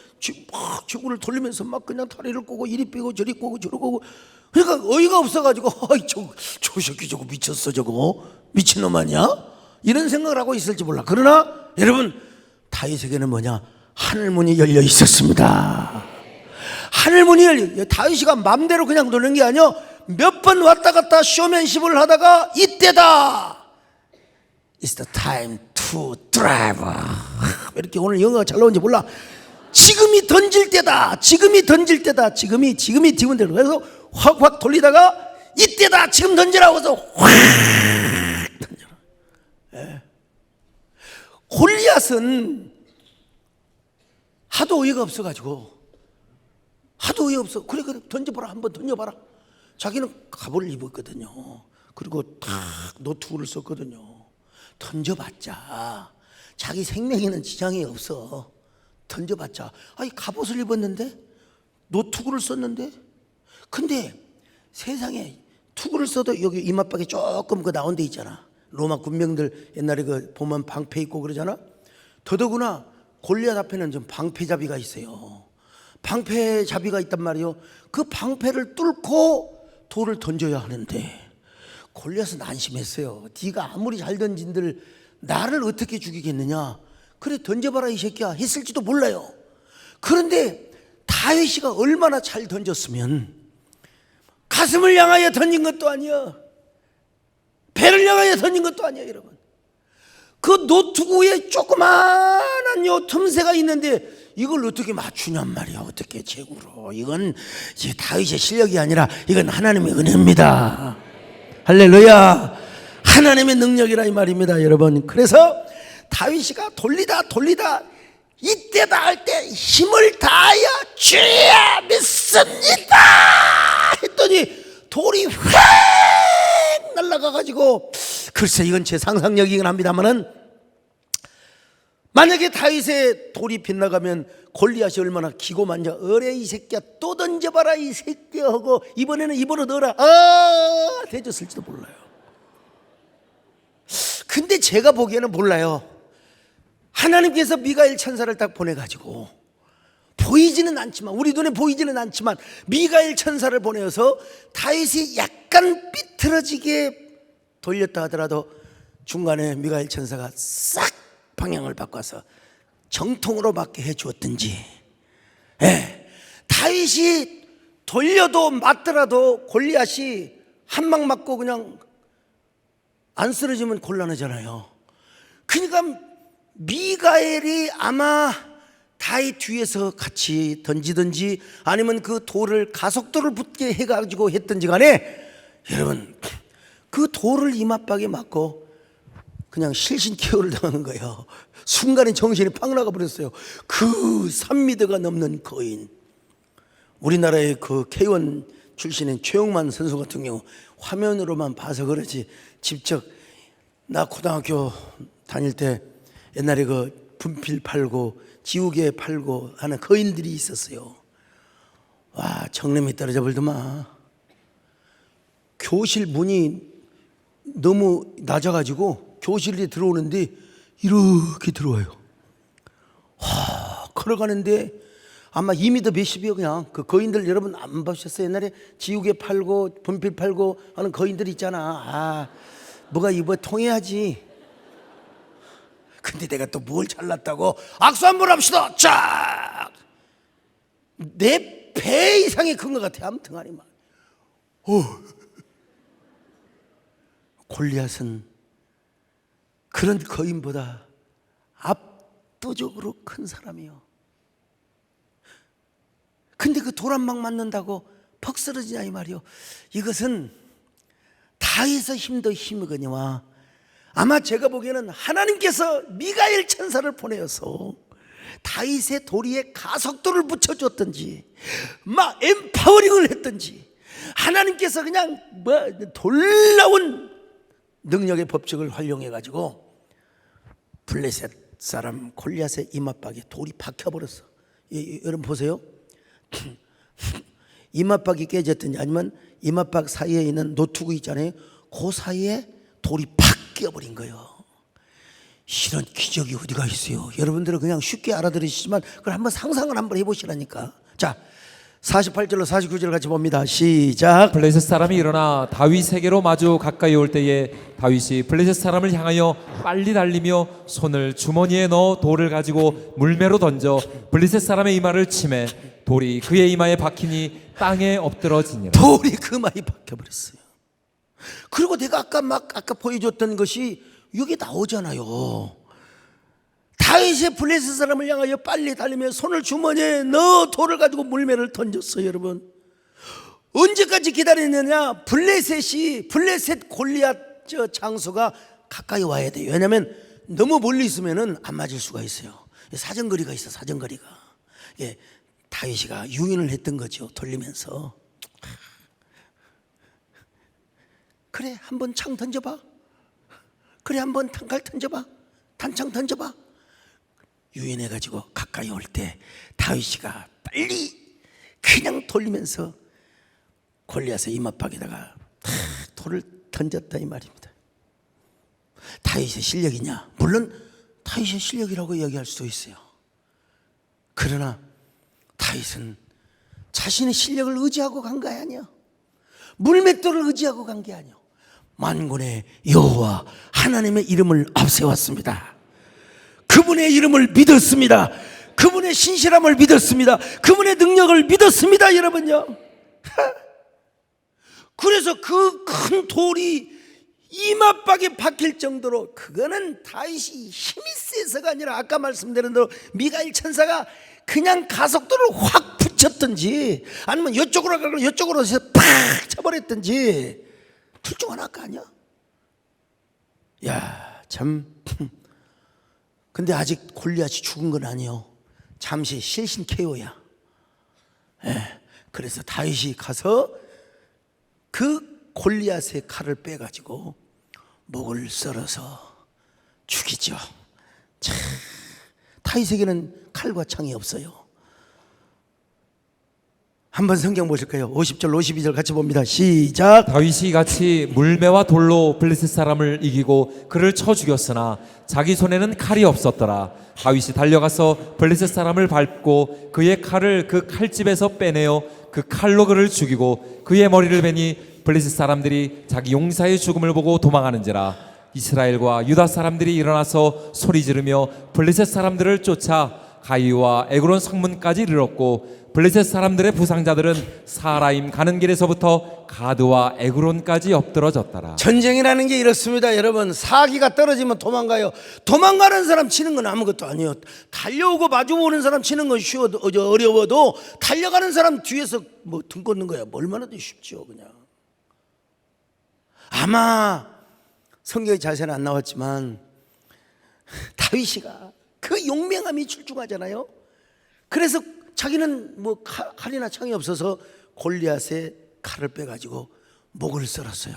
Speaker 1: 막 제구를 돌리면서 막 그냥 다리를 꼬고 이리 빼고 저리 꼬고 저리 꼬고. 그러니까 어이가 없어가지고 저 새끼 저거 미쳤어, 저거 미친놈 아니야? 이런 생각을 하고 있을지 몰라. 그러나 여러분, 다윗에게는 뭐냐? 하늘문이 열려 있었습니다. 하늘문이 열려. 다윗이가 맘대로 그냥 노는 게 아니야. 몇 번 왔다 갔다 쇼맨십을 하다가 이때다, It's the time to drive. 왜 이렇게 오늘 영어가 잘 나오는지 몰라. 지금이 던질 때다. 지금이 던질 때다. 지금이 지금 되는. 그래서 확 돌리다가 이때다. 지금 던지라고 해서 확 던져라. 예. 골리앗은 하도 어이가 없어가지고, 하도 어이가 없어. 그래 던져봐라, 한번 던져봐라. 자기는 갑옷을 입었거든요. 그리고 탁 노트구를 썼거든요. 던져봤자 자기 생명에는 지장이 없어. 던져봤자, 갑옷을 입었는데 노트구를 썼는데, 근데 세상에 투구를 써도 여기 이마박에 조금 그 나온 데 있잖아. 로마 군병들 옛날에 그 보면 방패 있고 그러잖아. 더더구나 골리앗 앞에는 좀 방패잡이가 있어요. 방패잡이가 있단 말이요. 그 방패를 뚫고 돌을 던져야 하는데 골리앗은 안심했어요. 네가 아무리 잘 던진들 나를 어떻게 죽이겠느냐. 그래 던져봐라 이 새끼야 했을지도 몰라요. 그런데 다윗이가 얼마나 잘 던졌으면, 가슴을 향하여 던진 것도 아니야, 배를 향하여 던진 것도 아니야. 여러분, 그 노트구에 조그마한 요 틈새가 있는데 이걸 어떻게 맞추냔 말이야. 어떻게 제구로. 이건 이제 다윗의 실력이 아니라 이건 하나님의 은혜입니다. 할렐루야. 하나님의 능력이라 이 말입니다, 여러분. 그래서 다윗이가 돌리다 이때다 할 때 힘을 다하여 주야 믿습니다 했더니 돌이 휙 날아가가지고, 글쎄 이건 제 상상력이긴 합니다만은, 만약에 다윗의 돌이 빗나가면 골리앗이 얼마나 기고만져, 어레 이 새끼야 또 던져봐라 이 새끼야 하고 이번에는 입으로 넣어라 대줬을지도 몰라요. 근데 제가 보기에는 몰라요. 하나님께서 미가엘 천사를 딱 보내가지고, 보이지는 않지만, 우리 눈에 보이지는 않지만 미가엘 천사를 보내어서 다윗이 약간 삐뚤어지게 돌렸다 하더라도 중간에 미가엘 천사가 싹 방향을 바꿔서 정통으로 맞게 해주었든지, 다윗이 돌려도 맞더라도 골리앗이 한 방 맞고 그냥 안 쓰러지면 곤란하잖아요. 그러니까 미가엘이 아마 다윗 뒤에서 같이 던지든지 아니면 그 돌을 가속도를 붙게 해가지고 했든지 간에 여러분, 그 돌을 이마박에 맞고 그냥 실신케어를 당하는 거예요. 순간에 정신이 팍 나가버렸어요. 그 3m가 넘는 거인, 우리나라의 그 K1 출신인 최영만 선수 같은 경우 화면으로만 봐서 그렇지 직접, 나 고등학교 다닐 때 옛날에 그 분필 팔고 지우개 팔고 하는 거인들이 있었어요. 와, 정념이 떨어져 버리더만. 교실 문이 너무 낮아가지고 교실에 들어오는데 이렇게 들어와요. 걸어가는데 아마 2m 몇십이요. 그냥 그 거인들 여러분 안 보셨어요? 옛날에 지우개 팔고 분필 팔고 하는 거인들 있잖아. 뭐가 이거 통해야지. 근데 내가 또 뭘 잘났다고 악수 한번 합시다. 쫙! 내 배 이상의 큰 것 같아. 아무튼 아니 말. 골리앗은 그런 거인보다 압도적으로 큰 사람이요. 근데 그 돌 한 방 맞는다고 퍽 쓰러지냐 이 말이요. 이것은 다윗의 힘도 힘이거니와 아마 제가 보기에는 하나님께서 미가엘 천사를 보내어서 다윗의 도리에 가속도를 붙여줬든지 막 엠파워링을 했든지 하나님께서 그냥 놀라운 능력의 법칙을 활용해 가지고 블레셋 사람 골리앗의 이마박에 돌이 박혀버렸어. 여러분 보세요. 이마박이 깨졌든지 아니면 이마박 사이에 있는 노트구 있잖아요. 그 사이에 돌이 팍 끼어버린 거예요. 이런 기적이 어디가 있어요. 여러분들은 그냥 쉽게 알아들으시지만 그걸 한번 상상을 한번 해보시라니까. 자, 48절로 49절 같이 봅니다. 시작.
Speaker 2: 블레셋 사람이 일어나 다윗에게로 마주 가까이 올 때에 다윗이 블레셋 사람을 향하여 빨리 달리며 손을 주머니에 넣어 돌을 가지고 물매로 던져 블레셋 사람의 이마를 치매 돌이 그의 이마에 박히니 땅에 엎드러지니라.
Speaker 1: 돌이 그 이마에 박혀버렸어요. 그리고 내가 아까 보여줬던 것이 여기 나오잖아요. 다윗의 블레셋 사람을 향하여 빨리 달리며 손을 주머니에 넣어 돌을 가지고 물매를 던졌어요. 여러분, 언제까지 기다리느냐? 블레셋 골리앗 장소가 가까이 와야 돼요. 왜냐하면 너무 멀리 있으면 안 맞을 수가 있어요. 사정거리가 있어. 사정거리가. 예, 다윗이가 유인을 했던 거죠. 돌리면서. 그래, 한번 창 던져봐. 그래, 한번 탄칼 던져봐. 단창 던져봐. 유인해가지고 가까이 올 때 다윗이가 빨리 그냥 돌리면서 골리앗의 이마박에다가 돌을 던졌다 이 말입니다. 다윗의 실력이냐? 물론 다윗의 실력이라고 이야기할 수도 있어요. 그러나 다윗은 자신의 실력을 의지하고 간 거 아니야. 물맷돌을 의지하고 간 게 아니야. 만군의 여호와 하나님의 이름을 앞세웠습니다. 그분의 이름을 믿었습니다. 그분의 신실함을 믿었습니다. 그분의 능력을 믿었습니다. 여러분요. 그래서 그 큰 돌이 이마박에 박힐 정도로, 그거는 다윗이 힘이 세서가 아니라 아까 말씀드린 대로 미가엘 천사가 그냥 가속도를 확 붙였든지 아니면 이쪽으로 가고 이쪽으로 해서 팍 쳐버렸든지 둘 중 하나가 아니야. 야, 참. 근데 아직 골리앗이 죽은 건 아니요. 잠시 실신 케어야. 예. 그래서 다윗이 가서 그 골리앗의 칼을 빼가지고 목을 썰어서 죽이죠. 참, 다윗에게는 칼과 창이 없어요. 한번 성경 보실까요? 50절 52절 같이 봅니다. 시작.
Speaker 2: 다윗이 같이 물매와 돌로 블레셋 사람을 이기고 그를 쳐 죽였으나 자기 손에는 칼이 없었더라. 다윗이 달려가서 블레셋 사람을 밟고 그의 칼을 그 칼집에서 빼내어 그 칼로 그를 죽이고 그의 머리를 베니 블레셋 사람들이 자기 용사의 죽음을 보고 도망하는지라. 이스라엘과 유다 사람들이 일어나서 소리 지르며 블레셋 사람들을 쫓아 가이와 에그론 성문까지 이르렀고 블레셋 사람들의 부상자들은 사라임 가는 길에서부터 가드와 에그론까지 엎드러졌더라.
Speaker 1: 전쟁이라는 게 이렇습니다. 여러분, 사기가 떨어지면 도망가요. 도망가는 사람 치는 건 아무것도 아니에요. 달려오고 마주오는 사람 치는 건 어려워도 달려가는 사람 뒤에서 뭐 등 꽂는 거야 얼마나 더 쉽죠. 그냥 아마 성경에 자세는 안 나왔지만 다윗이가 그 용맹함이 출중하잖아요. 그래서 자기는 뭐 칼이나 창이 없어서 골리앗의 칼을 빼가지고 목을 썰었어요.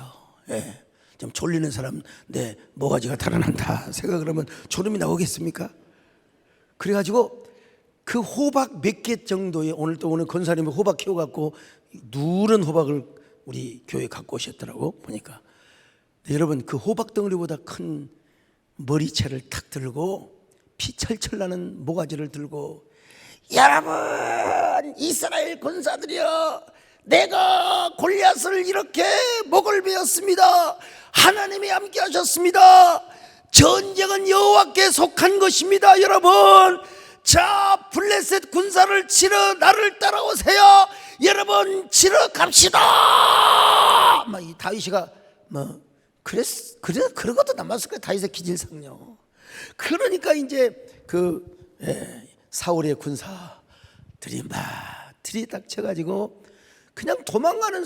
Speaker 1: 예. 좀 졸리는 사람 내 모가지가 달아난다 생각을 하면 졸음이 나오겠습니까? 그래가지고 그 호박 몇 개 정도의 오늘 권사님이 호박 키워갖고 누런 호박을 우리 교회에 갖고 오셨더라고 보니까. 여러분 그 호박 덩어리보다 큰 머리채를 탁 들고 피 철철 나는 모가지를 들고, 여러분 이스라엘 군사들이여, 내가 골리앗을 이렇게 목을 베었습니다. 하나님이 함께 하셨습니다. 전쟁은 여호와께 속한 것입니다. 여러분, 자 블레셋 군사를 치러 나를 따라오세요. 여러분 치러 갑시다. 막 이 다윗이가 뭐 그러고도 남았을 거예요. 다윗의 기질상요. 그러니까 이제 사울의 군사들이 막 들이닥쳐가지고 그냥 도망가는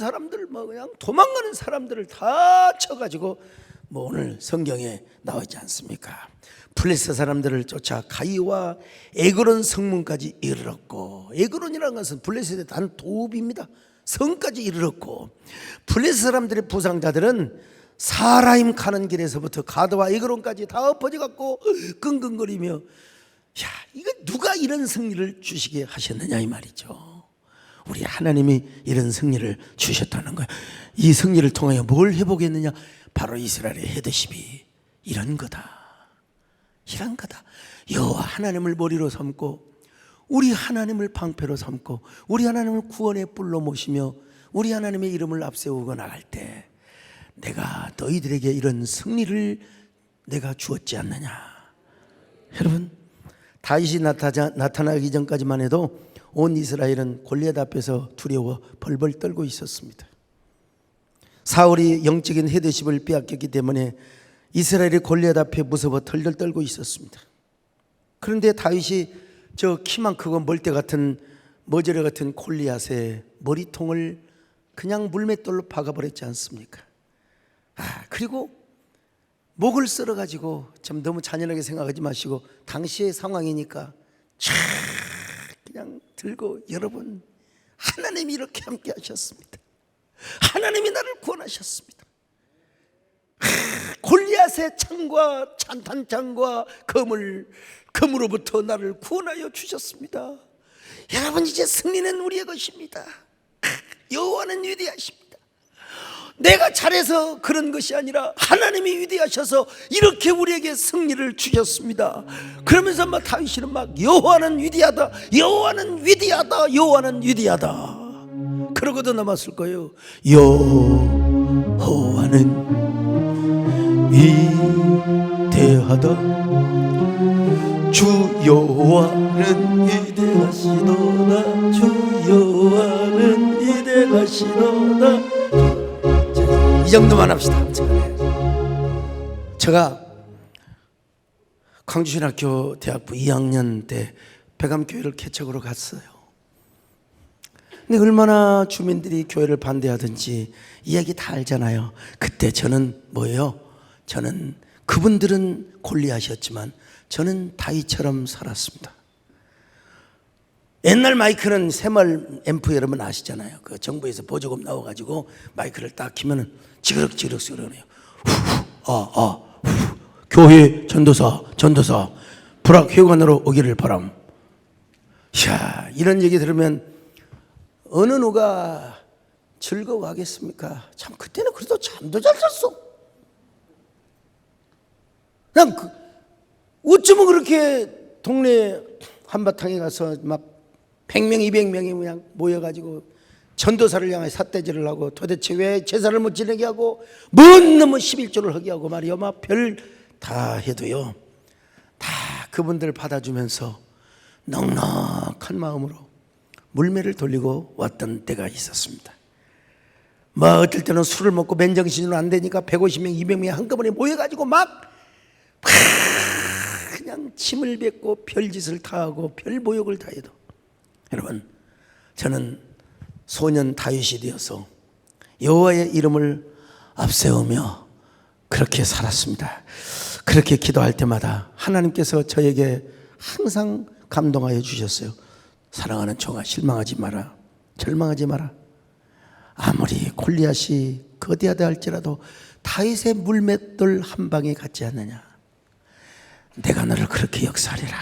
Speaker 1: 사람들을 다 쳐가지고 뭐 오늘 성경에 나와 있지 않습니까? 블레셋 사람들을 쫓아 가이와 에그론 성문까지 이르렀고, 에그론이라는 것은 블레셋의 단 도읍입니다. 성까지 이르렀고, 블레셋 사람들의 부상자들은 사라임 가는 길에서부터 가드와 에그론까지 다 엎어져 갖고 끙끙거리며, 야, 이거 누가 이런 승리를 주시게 하셨느냐 이 말이죠. 우리 하나님이 이런 승리를 주셨다는 거예요. 이 승리를 통하여 뭘 해보겠느냐? 바로 이스라엘의 헤드십이 이런 거다. 여호와 하나님을 머리로 삼고, 우리 하나님을 방패로 삼고, 우리 하나님을 구원의 뿔로 모시며 우리 하나님의 이름을 앞세우고 나갈 때 내가 너희들에게 이런 승리를 내가 주었지 않느냐. 여러분, 다윗이 나타나기 전까지만 해도 온 이스라엘은 골리앗 앞에서 두려워 벌벌 떨고 있었습니다. 사울이 영적인 헤드십을 빼앗겼기 때문에 이스라엘이 골리앗 앞에 무서워 덜덜 떨고 있었습니다. 그런데 다윗이 저 키만 크고 멀대 같은 머저리 같은 골리앗의 머리통을 그냥 물맷돌로 박아버렸지 않습니까? 그리고 목을 썰어가지고, 좀 너무 잔인하게 생각하지 마시고 당시의 상황이니까 촤 그냥 들고, 여러분 하나님이 이렇게 함께 하셨습니다. 하나님이 나를 구원하셨습니다. 골리앗의 창과 찬탄창과 검으로부터 나를 구원하여 주셨습니다. 여러분, 이제 승리는 우리의 것입니다. 여호와는 위대하십니다. 내가 잘해서 그런 것이 아니라 하나님이 위대하셔서 이렇게 우리에게 승리를 주셨습니다. 그러면서 막 다윗은 막 여호와는 위대하다, 여호와는 위대하다, 여호와는 위대하다. 그러고도 남았을 거예요. 여호와는 위대하다, 주 여호와는 위대하시도다, 주 여호와는 위대하시도다. 이 정도만 합시다. 제가 광주신학교 대학부 2학년 때 백암교회를 개척으로 갔어요. 근데 얼마나 주민들이 교회를 반대하든지 이야기 다 알잖아요. 그때 저는 뭐예요? 저는 그분들은 골리앗이었지만 저는 다윗처럼 살았습니다. 옛날 마이크는 새말 앰프 여러분 아시잖아요. 그 정부에서 보조금 나와가지고 마이크를 딱 키면은 지그럭지그럭 소리네요. 교회 전도사 불악회관으로 오기를 바람. 이야, 이런 얘기 들으면 어느 누가 즐거워하겠습니까? 참 그때는 그래도 잠도 잘 잤어. 그냥 어쩌면 그렇게 동네 한바탕에 가서 막 100명, 200명이 그냥 모여가지고 전도사를 향해 삿대질을 하고, 도대체 왜 제사를 못 지내게 하고, 뭔 놈은 11조를 하게 하고 말이요, 막 별 다 해도요, 다 그분들 받아주면서 넉넉한 마음으로 물매를 돌리고 왔던 때가 있었습니다. 뭐 어떨 때는 술을 먹고 맨정신으로 안 되니까 150명, 200명이 한꺼번에 모여가지고 막 그냥 침을 뱉고 별짓을 다 하고 별 모욕을 다 해도, 여러분, 저는 소년 다윗이 되어서 여호와의 이름을 앞세우며 그렇게 살았습니다. 그렇게 기도할 때마다 하나님께서 저에게 항상 감동하여 주셨어요. 사랑하는 종아, 실망하지 마라. 절망하지 마라. 아무리 골리앗이 거대하다 할지라도 다윗의 물맷돌 한 방에 같지 않느냐. 내가 너를 그렇게 역사하리라.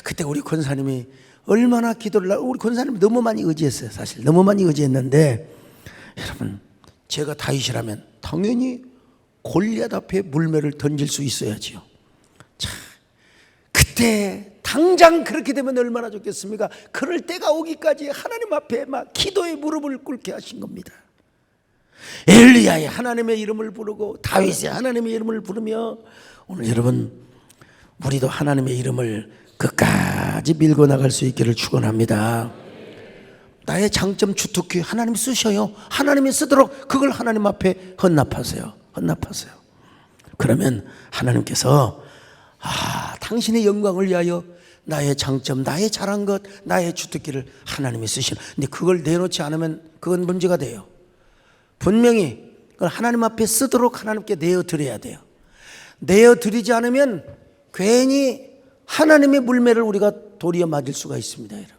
Speaker 1: 그때 우리 권사님이 얼마나 기도를, 우리 권사님 너무 많이 의지했어요. 사실 너무 많이 의지했는데, 여러분, 제가 다윗이라면 당연히 골리앗 앞에 물매를 던질 수 있어야지요. 자, 그때 당장 그렇게 되면 얼마나 좋겠습니까? 그럴 때가 오기까지 하나님 앞에 막 기도의 무릎을 꿇게 하신 겁니다. 엘리야의 하나님의 이름을 부르고 다윗의 하나님의 이름을 부르며, 오늘 여러분, 우리도 하나님의 이름을 끝까지 밀고 나갈 수 있기를 축원합니다. 나의 장점 주특기 하나님 쓰셔요. 하나님이 쓰도록 그걸 하나님 앞에 헌납하세요. 헌납하세요. 그러면 하나님께서 당신의 영광을 위하여 나의 장점, 나의 잘한 것, 나의 주특기를 하나님이 쓰시는. 근데 그걸 내놓지 않으면 그건 문제가 돼요. 분명히 그걸 하나님 앞에 쓰도록 하나님께 내어드려야 돼요. 내어드리지 않으면 괜히 하나님의 물매를 우리가 도리어 맞을 수가 있습니다. 여러분,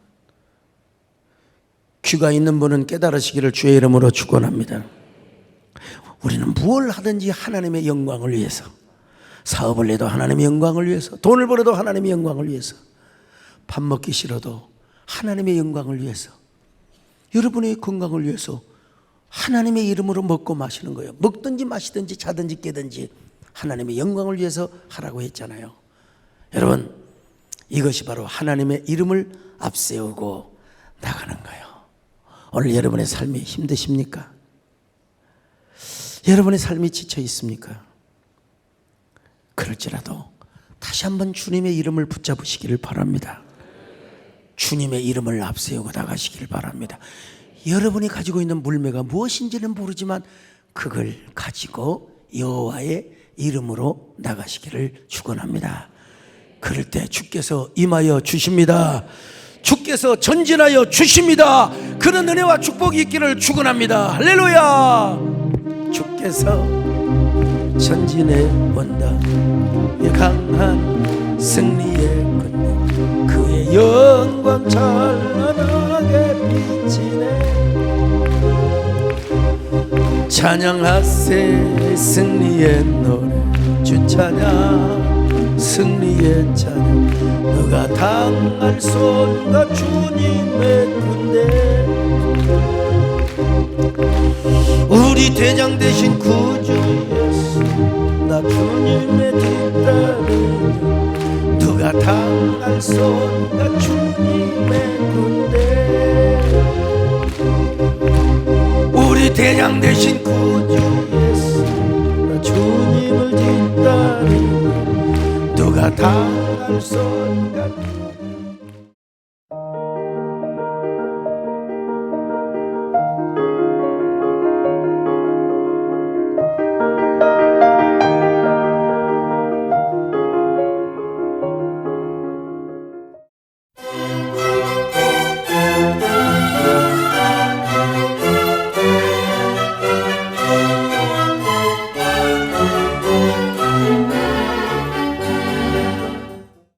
Speaker 1: 귀가 있는 분은 깨달으시기를 주의 이름으로 축원합니다. 우리는 무엇을 하든지 하나님의 영광을 위해서, 사업을 해도 하나님의 영광을 위해서, 돈을 벌어도 하나님의 영광을 위해서, 밥 먹기 싫어도 하나님의 영광을 위해서, 여러분의 건강을 위해서 하나님의 이름으로 먹고 마시는 거예요. 먹든지 마시든지 자든지 깨든지 하나님의 영광을 위해서 하라고 했잖아요. 여러분, 이것이 바로 하나님의 이름을 앞세우고 나가는 거예요. 오늘 여러분의 삶이 힘드십니까? 여러분의 삶이 지쳐 있습니까? 그럴지라도 다시 한번 주님의 이름을 붙잡으시기를 바랍니다. 주님의 이름을 앞세우고 나가시기를 바랍니다. 여러분이 가지고 있는 물매가 무엇인지는 모르지만 그걸 가지고 여호와의 이름으로 나가시기를 축원합니다. 그럴 때 주께서 임하여 주십니다. 주께서 전진하여 주십니다. 그런 은혜와 축복이 있기를 축원합니다. 할렐루야. 주께서 전진해 온다. 강한 승리의 군대, 그의 영광 찬란하게 비치네. 찬양하세 승리의 노래, 주 찬양 승리의 찬양. 누가 당할 손과 주님의 군대, 우리 대장 되신 구주 예수, 나 주님의 뒷다리. 누가 당할 손과 주님의 군대, 우리 대장 되신 구주 예수, 나 주님을 뒷다리. 누가 당할 손과